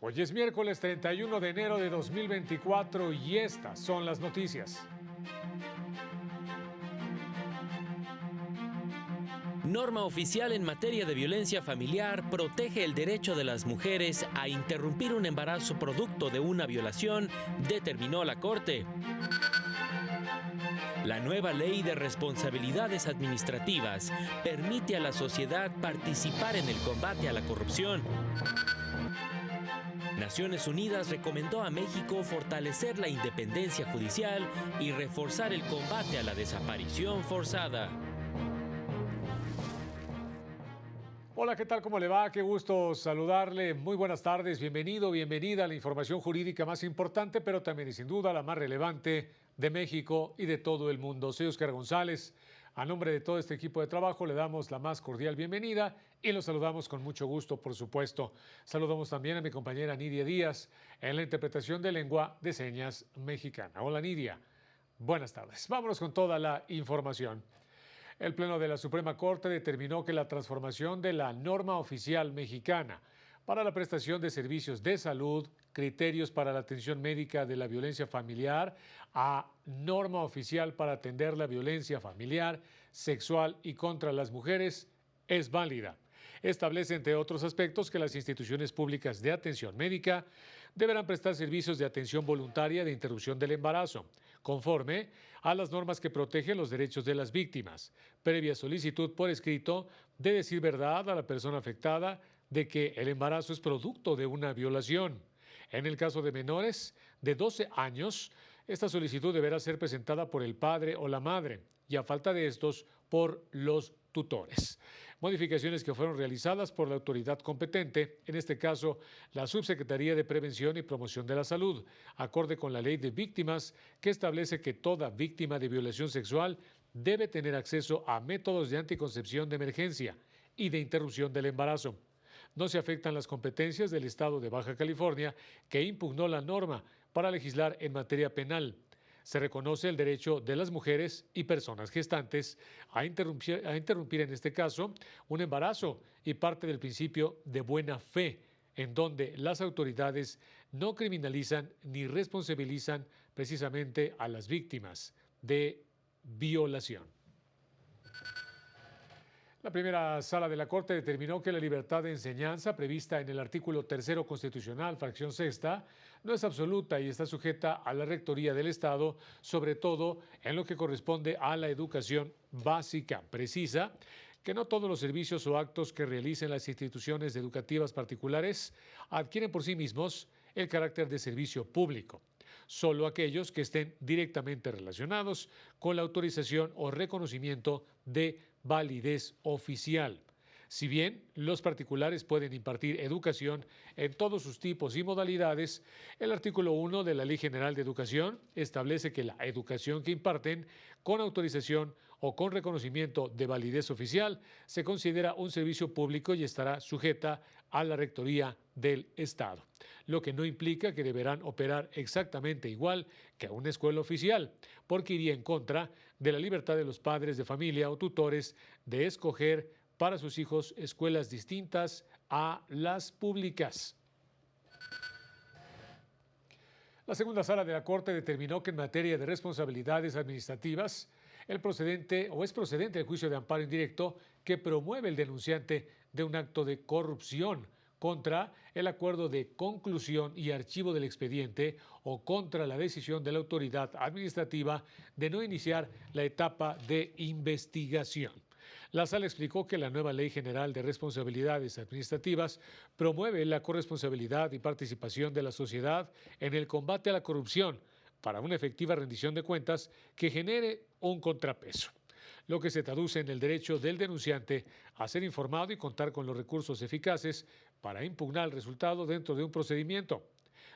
Hoy es miércoles 31 de enero de 2024 y estas son las noticias. Norma oficial en materia de violencia familiar protege el derecho de las mujeres a interrumpir un embarazo producto de una violación, determinó la Corte. La nueva ley de responsabilidades administrativas permite a la sociedad participar en el combate a la corrupción. Naciones Unidas recomendó a México fortalecer la independencia judicial y reforzar el combate a la desaparición forzada. Hola, ¿qué tal? ¿Cómo le va? Qué gusto saludarle. Muy buenas tardes. Bienvenido, bienvenida a la información jurídica más importante, pero también y sin duda la más relevante de México y de todo el mundo. Soy Oscar González. A nombre de todo este equipo de trabajo le damos la más cordial bienvenida y los saludamos con mucho gusto, por supuesto. Saludamos también a mi compañera Nidia Díaz en la interpretación de lengua de señas mexicana. Hola, Nidia. Buenas tardes. Vámonos con toda la información. El Pleno de la Suprema Corte determinó que la transformación de la norma oficial mexicana para la prestación de servicios de salud, criterios para la atención médica de la violencia familiar, a norma oficial para atender la violencia familiar, sexual y contra las mujeres, es válida. Establece, entre otros aspectos, que las instituciones públicas de atención médica deberán prestar servicios de atención voluntaria de interrupción del embarazo, conforme a las normas que protegen los derechos de las víctimas, previa solicitud por escrito de decir verdad a la persona afectada de que el embarazo es producto de una violación. En el caso de menores de 12 años, esta solicitud deberá ser presentada por el padre o la madre y, a falta de estos, por los tutores. Modificaciones que fueron realizadas por la autoridad competente, en este caso la Subsecretaría de Prevención y Promoción de la Salud, acorde con la Ley de Víctimas, que establece que toda víctima de violación sexual debe tener acceso a métodos de anticoncepción de emergencia y de interrupción del embarazo. No se afectan las competencias del Estado de Baja California, que impugnó la norma para legislar en materia penal. Se reconoce el derecho de las mujeres y personas gestantes a interrumpir en este caso un embarazo y parte del principio de buena fe, en donde las autoridades no criminalizan ni responsabilizan precisamente a las víctimas de violación. La primera sala de la Corte determinó que la libertad de enseñanza prevista en el artículo 3 constitucional, fracción sexta, no es absoluta y está sujeta a la Rectoría del Estado, sobre todo en lo que corresponde a la educación básica. Precisa que no todos los servicios o actos que realicen las instituciones educativas particulares adquieren por sí mismos el carácter de servicio público. Solo aquellos que estén directamente relacionados con la autorización o reconocimiento de validez oficial. Si bien los particulares pueden impartir educación en todos sus tipos y modalidades, el artículo 1 de la Ley General de Educación establece que la educación que imparten con autorización o con reconocimiento de validez oficial se considera un servicio público y estará sujeta a la Rectoría del Estado, lo que no implica que deberán operar exactamente igual que a una escuela oficial, porque iría en contra de la libertad de los padres de familia o tutores de escoger para sus hijos escuelas distintas a las públicas. La segunda sala de la Corte determinó que en materia de responsabilidades administrativas, es procedente el juicio de amparo indirecto que promueve el denunciante de un acto de corrupción contra el acuerdo de conclusión y archivo del expediente o contra la decisión de la autoridad administrativa de no iniciar la etapa de investigación. La sala explicó que la nueva Ley General de Responsabilidades Administrativas promueve la corresponsabilidad y participación de la sociedad en el combate a la corrupción para una efectiva rendición de cuentas que genere un contrapeso, lo que se traduce en el derecho del denunciante a ser informado y contar con los recursos eficaces para impugnar el resultado dentro de un procedimiento.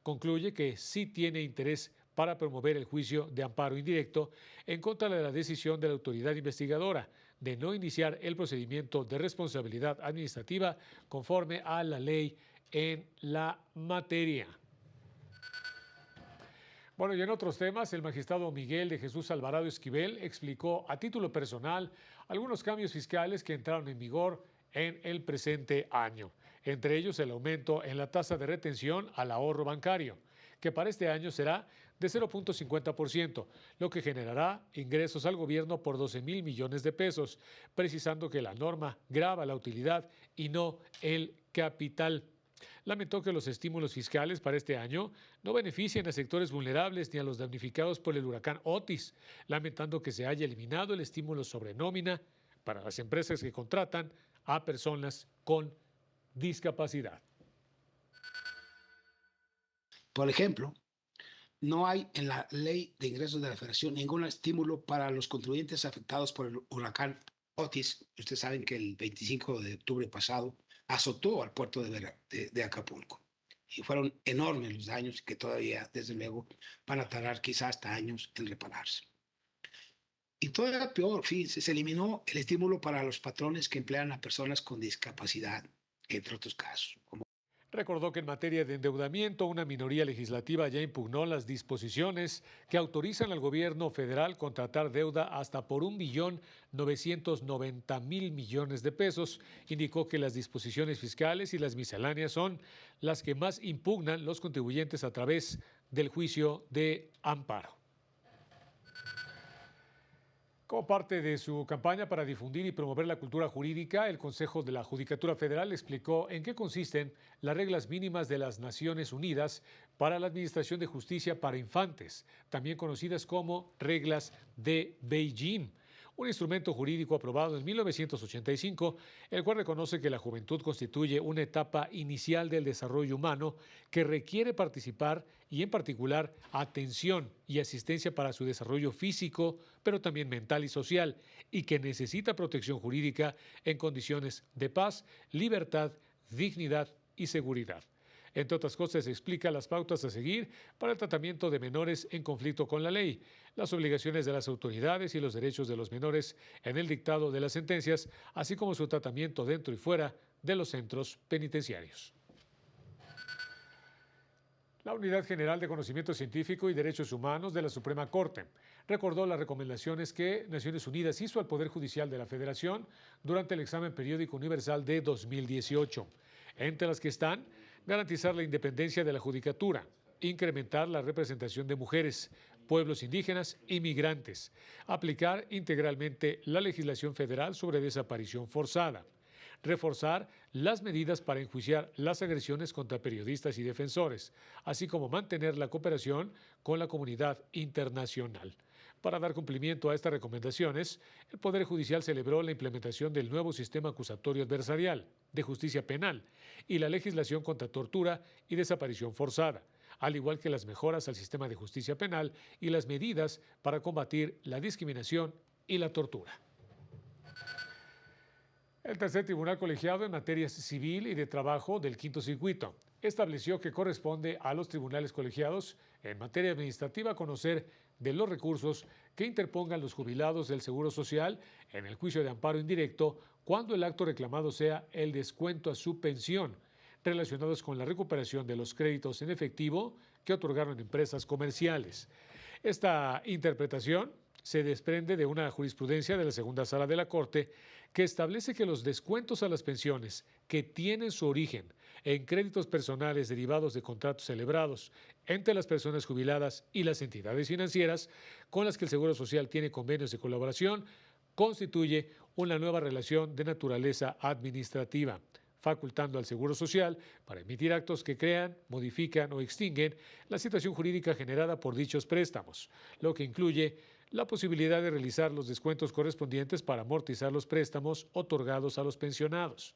Concluye que sí tiene interés para promover el juicio de amparo indirecto en contra de la decisión de la autoridad investigadora de no iniciar el procedimiento de responsabilidad administrativa conforme a la ley en la materia. Bueno, y en otros temas, el magistrado Miguel de Jesús Alvarado Esquivel explicó a título personal algunos cambios fiscales que entraron en vigor en el presente año. Entre ellos, el aumento en la tasa de retención al ahorro bancario, que para este año será de 0.50%, lo que generará ingresos al gobierno por 12,000 millones de pesos, precisando que la norma grava la utilidad y no el capital. Lamentó que los estímulos fiscales para este año no beneficien a sectores vulnerables ni a los damnificados por el huracán Otis, lamentando que se haya eliminado el estímulo sobre nómina para las empresas que contratan a personas con discapacidad. Por ejemplo, no hay en la ley de ingresos de la Federación ningún estímulo para los contribuyentes afectados por el huracán Otis. Ustedes saben que el 25 de octubre pasado azotó al puerto de Acapulco. Y fueron enormes los daños que todavía, desde luego, van a tardar quizás hasta años en repararse. Y todavía peor, fíjense, se eliminó el estímulo para los patrones que emplean a personas con discapacidad, entre otros casos. Recordó que en materia de endeudamiento, una minoría legislativa ya impugnó las disposiciones que autorizan al gobierno federal contratar deuda hasta por 1,990,000 millones de pesos. Indicó que las disposiciones fiscales y las misceláneas son las que más impugnan los contribuyentes a través del juicio de amparo. Como parte de su campaña para difundir y promover la cultura jurídica, el Consejo de la Judicatura Federal explicó en qué consisten las reglas mínimas de las Naciones Unidas para la Administración de Justicia para Infantes, también conocidas como reglas de Beijing, un instrumento jurídico aprobado en 1985, el cual reconoce que la juventud constituye una etapa inicial del desarrollo humano que requiere participar y, en particular, atención y asistencia para su desarrollo físico, pero también mental y social, y que necesita protección jurídica en condiciones de paz, libertad, dignidad y seguridad. Entre otras cosas, explica las pautas a seguir para el tratamiento de menores en conflicto con la ley, las obligaciones de las autoridades y los derechos de los menores en el dictado de las sentencias, así como su tratamiento dentro y fuera de los centros penitenciarios. La Unidad General de Conocimiento Científico y Derechos Humanos de la Suprema Corte recordó las recomendaciones que Naciones Unidas hizo al Poder Judicial de la Federación durante el examen periódico universal de 2018, entre las que están garantizar la independencia de la judicatura, incrementar la representación de mujeres, pueblos indígenas y migrantes, aplicar integralmente la legislación federal sobre desaparición forzada, reforzar las medidas para enjuiciar las agresiones contra periodistas y defensores, así como mantener la cooperación con la comunidad internacional. Para dar cumplimiento a estas recomendaciones, el Poder Judicial celebró la implementación del nuevo sistema acusatorio adversarial de justicia penal y la legislación contra tortura y desaparición forzada, al igual que las mejoras al sistema de justicia penal y las medidas para combatir la discriminación y la tortura. El tercer tribunal colegiado en materias civil y de trabajo del Quinto Circuito estableció que corresponde a los tribunales colegiados en materia administrativa conocer de los recursos que interpongan los jubilados del Seguro Social en el juicio de amparo indirecto cuando el acto reclamado sea el descuento a su pensión, relacionados con la recuperación de los créditos en efectivo que otorgaron empresas comerciales. Esta interpretación se desprende de una jurisprudencia de la Segunda Sala de la Corte que establece que los descuentos a las pensiones que tienen su origen en créditos personales derivados de contratos celebrados entre las personas jubiladas y las entidades financieras con las que el Seguro Social tiene convenios de colaboración constituye una nueva relación de naturaleza administrativa, facultando al Seguro Social para emitir actos que crean, modifican o extinguen la situación jurídica generada por dichos préstamos, lo que incluye la posibilidad de realizar los descuentos correspondientes para amortizar los préstamos otorgados a los pensionados,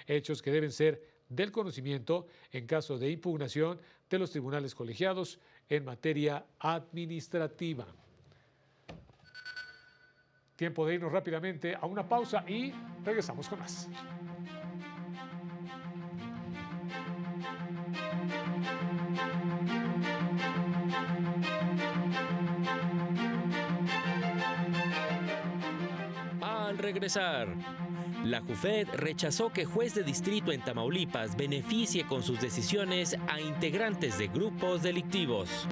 hechos que deben ser del conocimiento en caso de impugnación de los tribunales colegiados en materia administrativa. Tiempo de irnos rápidamente a una pausa y regresamos con más. Al regresar, La JUFED rechazó que juez de distrito en Tamaulipas beneficie con sus decisiones a integrantes de grupos delictivos.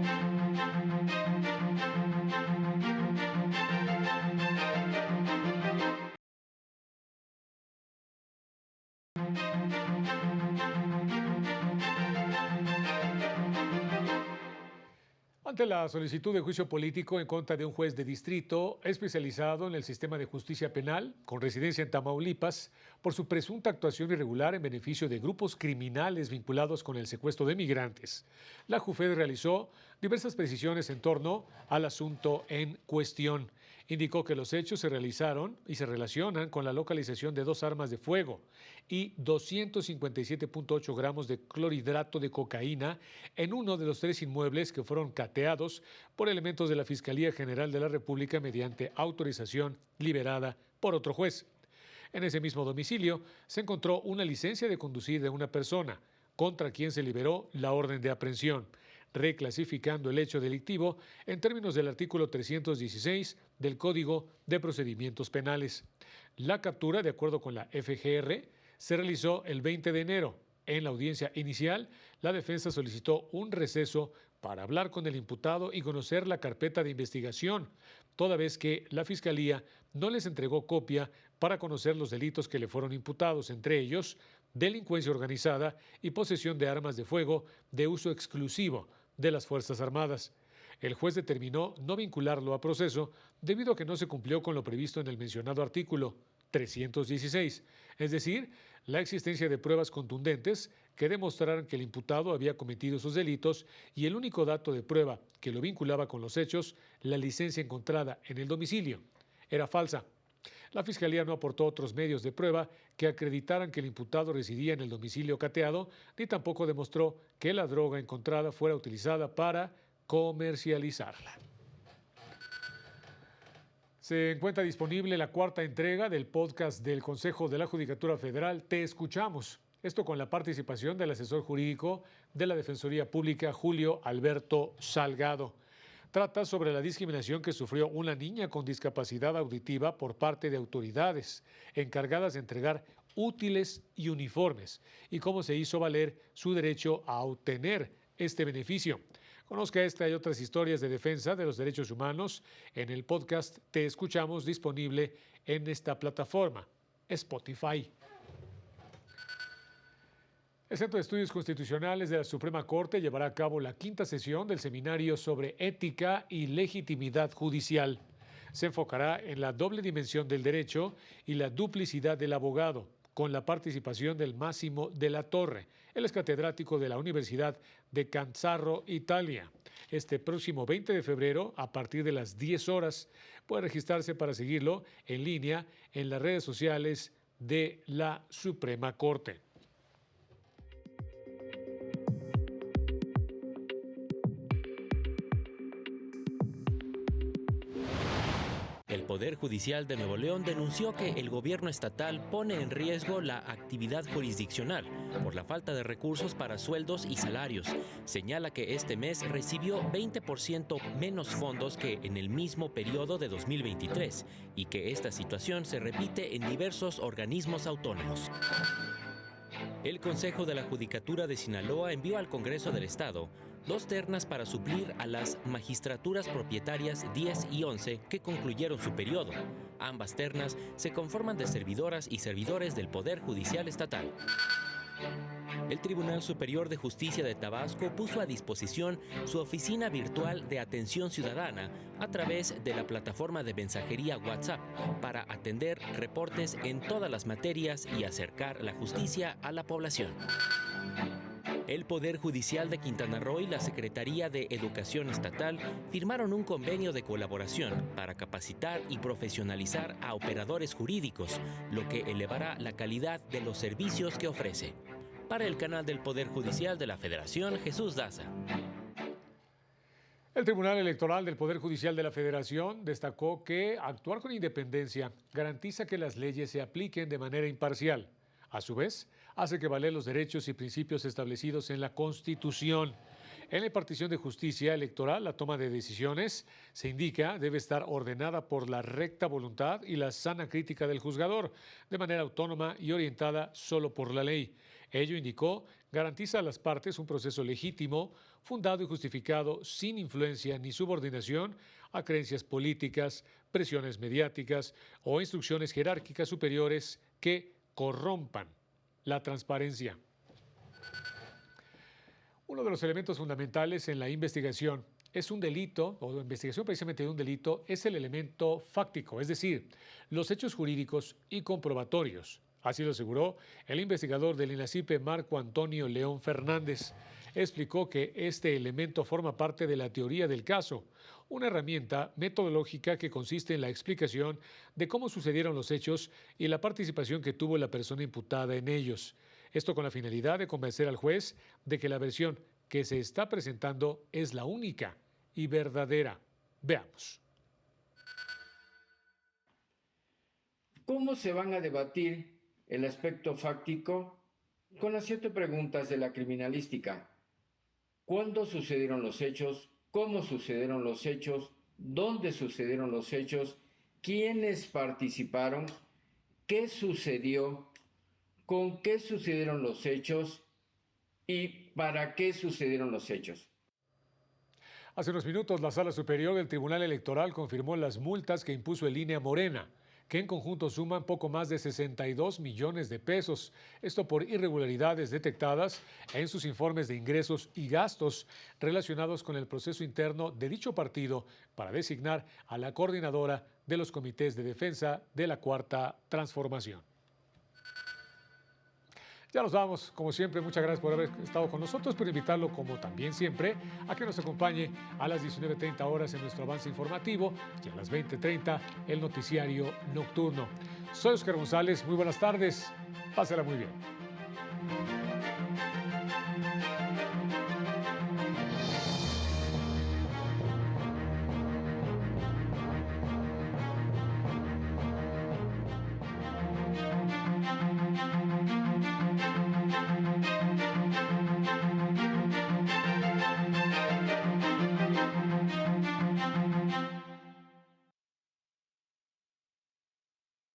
Ante la solicitud de juicio político en contra de un juez de distrito especializado en el sistema de justicia penal, con residencia en Tamaulipas, por su presunta actuación irregular en beneficio de grupos criminales vinculados con el secuestro de migrantes, la JUFED realizó diversas precisiones en torno al asunto en cuestión. Indicó que los hechos se realizaron y se relacionan con la localización de 2 armas de fuego y 257.8 gramos de clorhidrato de cocaína en uno de los 3 inmuebles que fueron cateados por elementos de la Fiscalía General de la República mediante autorización liberada por otro juez. En ese mismo domicilio se encontró una licencia de conducir de una persona, contra quien se liberó la orden de aprehensión, reclasificando el hecho delictivo en términos del artículo 316 del Código de Procedimientos Penales. La captura, de acuerdo con la FGR, se realizó el 20 de enero. En la audiencia inicial, la defensa solicitó un receso para hablar con el imputado y conocer la carpeta de investigación, toda vez que la Fiscalía no les entregó copia para conocer los delitos que le fueron imputados, entre ellos delincuencia organizada y posesión de armas de fuego de uso exclusivo de las Fuerzas Armadas. El juez determinó no vincularlo a proceso debido a que no se cumplió con lo previsto en el mencionado artículo 316, es decir, la existencia de pruebas contundentes que demostraran que el imputado había cometido sus delitos y el único dato de prueba que lo vinculaba con los hechos, la licencia encontrada en el domicilio, era falsa. La Fiscalía no aportó otros medios de prueba que acreditaran que el imputado residía en el domicilio cateado, ni tampoco demostró que la droga encontrada fuera utilizada para comercializarla. Se encuentra disponible la 4ª entrega del podcast del Consejo de la Judicatura Federal, Te Escuchamos. Esto con la participación del asesor jurídico de la Defensoría Pública, Julio Alberto Salgado. Trata sobre la discriminación que sufrió una niña con discapacidad auditiva por parte de autoridades encargadas de entregar útiles y uniformes y cómo se hizo valer su derecho a obtener este beneficio. Conozca esta y otras historias de defensa de los derechos humanos en el podcast Te Escuchamos, disponible en esta plataforma, Spotify. El Centro de Estudios Constitucionales de la Suprema Corte llevará a cabo la 5ª sesión del Seminario sobre Ética y Legitimidad Judicial. Se enfocará en la doble dimensión del derecho y la duplicidad del abogado, con la participación del Máximo de la Torre. Él es catedrático de la Universidad de Canzarro, Italia. Este próximo 20 de febrero, a partir de las 10 horas, puede registrarse para seguirlo en línea en las redes sociales de la Suprema Corte. El Poder Judicial de Nuevo León denunció que el gobierno estatal pone en riesgo la actividad jurisdiccional por la falta de recursos para sueldos y salarios. Señala que este mes recibió 20% menos fondos que en el mismo periodo de 2023 y que esta situación se repite en diversos organismos autónomos. El Consejo de la Judicatura de Sinaloa envió al Congreso del Estado 2 ternas para suplir a las magistraturas propietarias 10 y 11 que concluyeron su periodo. Ambas ternas se conforman de servidoras y servidores del Poder Judicial Estatal. El Tribunal Superior de Justicia de Tabasco puso a disposición su oficina virtual de atención ciudadana a través de la plataforma de mensajería WhatsApp para atender reportes en todas las materias y acercar la justicia a la población. El Poder Judicial de Quintana Roo y la Secretaría de Educación Estatal firmaron un convenio de colaboración para capacitar y profesionalizar a operadores jurídicos, lo que elevará la calidad de los servicios que ofrece. Para el canal del Poder Judicial de la Federación, Jesús Daza. El Tribunal Electoral del Poder Judicial de la Federación destacó que actuar con independencia garantiza que las leyes se apliquen de manera imparcial. A su vez, hace que valer los derechos y principios establecidos en la Constitución. En la impartición de justicia electoral, la toma de decisiones, se indica, debe estar ordenada por la recta voluntad y la sana crítica del juzgador, de manera autónoma y orientada solo por la ley. Ello, indicó, garantiza a las partes un proceso legítimo, fundado y justificado, sin influencia ni subordinación a creencias políticas, presiones mediáticas o instrucciones jerárquicas superiores que corrompan la transparencia. Uno de los elementos fundamentales en la investigación es un delito, o investigación precisamente de un delito, es el elemento fáctico, es decir, los hechos jurídicos y comprobatorios. Así lo aseguró el investigador del INACIPE, Marco Antonio León Fernández. Explicó que este elemento forma parte de la teoría del caso, una herramienta metodológica que consiste en la explicación de cómo sucedieron los hechos y la participación que tuvo la persona imputada en ellos. Esto con la finalidad de convencer al juez de que la versión que se está presentando es la única y verdadera. Veamos. ¿Cómo se van a debatir el aspecto fáctico? Con las 7 preguntas de la criminalística. ¿Cuándo sucedieron los hechos? ¿Cómo sucedieron los hechos? ¿Dónde sucedieron los hechos? ¿Quiénes participaron? ¿Qué sucedió? ¿Con qué sucedieron los hechos? ¿Y para qué sucedieron los hechos? Hace unos minutos, la Sala Superior del Tribunal Electoral confirmó las multas que impuso el INE a Morena, que en conjunto suman poco más de 62 millones de pesos. Esto por irregularidades detectadas en sus informes de ingresos y gastos relacionados con el proceso interno de dicho partido para designar a la coordinadora de los comités de defensa de la Cuarta Transformación. Ya nos vamos, como siempre, muchas gracias por haber estado con nosotros, pero invitarlo, como también siempre, a que nos acompañe a las 19:30 horas en nuestro avance informativo y a las 20:30 el noticiario nocturno. Soy Oscar González, muy buenas tardes, pásela muy bien.